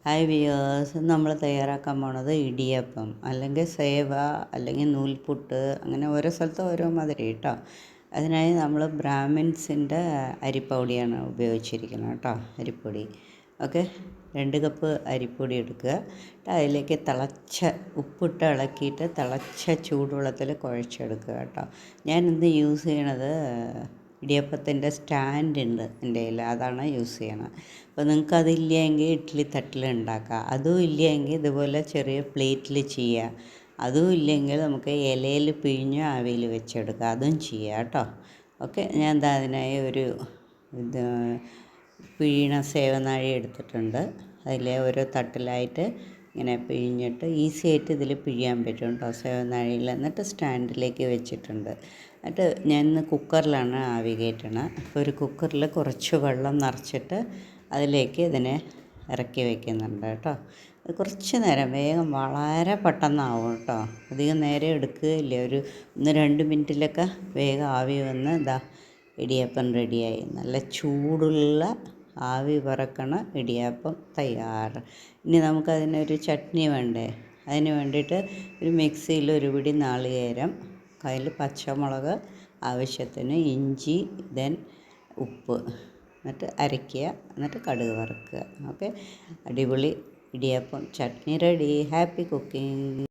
Hi wears, നമ്മൾ തയ്യാറാക്കാൻ പോണത് ഇടിയപ്പം അല്ലെങ്കിൽ സേവ അല്ലെങ്കിൽ നൂൽപുട്ട്, അങ്ങനെ ഓരോ സ്ഥലത്ത് ഓരോ മാതിരി കേട്ടോ. അതിനായി നമ്മൾ ബ്രാഹ്മിൻസിൻ്റെ അരിപ്പൊടിയാണ് ഉപയോഗിച്ചിരിക്കുന്നത് കേട്ടോ. അരിപ്പൊടി ഓക്കെ, 2 കപ്പ് അരിപ്പൊടി എടുക്കുക. അതിലേക്ക് ഉപ്പിട്ട് ഇളക്കിയിട്ട് തിളച്ച ചൂടുവെള്ളത്തിൽ കുഴച്ചെടുക്കുക കേട്ടോ. ഞാനിന്ന് യൂസ് ചെയ്യണത് ഇടിയപ്പത്തിൻ്റെ സ്റ്റാൻഡ് ഉണ്ട് എൻ്റെ കയ്യിൽ, അതാണ് യൂസ് ചെയ്യണത്. അപ്പോൾ നിങ്ങൾക്ക് അതില്ലെങ്കിൽ ഇഡ്ഡലി തട്ടിൽ ഉണ്ടാക്കുക, അതും ഇല്ലെങ്കിൽ ഇതുപോലെ ചെറിയ പ്ലേറ്റിൽ ചെയ്യുക. അതും ഇല്ലെങ്കിൽ നമുക്ക് ഇലയിൽ പിഴിഞ്ഞ് ആവിയിൽ വെച്ചെടുക്കുക, അതും ചെയ്യുക കേട്ടോ. ഓക്കെ, ഞാൻ എന്താ അതിനായി ഒരു ഇത് പിഴിയണ സേവനാഴി എടുത്തിട്ടുണ്ട്. അതിലെ ഓരോ തട്ടിലായിട്ട് ഇങ്ങനെ പിഴിഞ്ഞിട്ട് ഈസി ആയിട്ട് ഇതിൽ പിഴിയാൻ പറ്റും കേട്ടോ, സേവനാഴിയിൽ. എന്നിട്ട് സ്റ്റാൻഡിലേക്ക് വെച്ചിട്ടുണ്ട്. എന്നിട്ട് ഞാൻ ഇന്ന് കുക്കറിലാണ് ആവി കയറ്റണത്. അപ്പോൾ ഒരു കുക്കറിൽ കുറച്ച് വെള്ളം നിറച്ചിട്ട് അതിലേക്ക് ഇതിനെ ഇറക്കി വയ്ക്കുന്നുണ്ട് കേട്ടോ. കുറച്ച് നേരം, വേഗം വളരെ പെട്ടെന്നാവും കേട്ടോ, അധികം നേരം എടുക്കുകയില്ല. ഒരു 1-2 മിനിറ്റിലൊക്കെ വേഗം ആവി വന്ന് ഇടിയപ്പം റെഡിയായി. നല്ല ചൂടുള്ള ആവി പറക്കണ ഇടിയപ്പം തയ്യാർ. ഇനി നമുക്കതിനൊരു ചട്നി വേണ്ടേ. അതിന് വേണ്ടിയിട്ട് ഒരു മിക്സിയിൽ ഒരു പിടി നാളികേരം, അതിൽ പച്ചമുളക്, ആവശ്യത്തിന് ഇഞ്ചി, ഉപ്പ്, എന്നിട്ട് അരയ്ക്കുക. എന്നിട്ട് കടുക് വറുക്കുക. ഓക്കെ, അടിപൊളി idiyappam chutney ready. Happy cooking.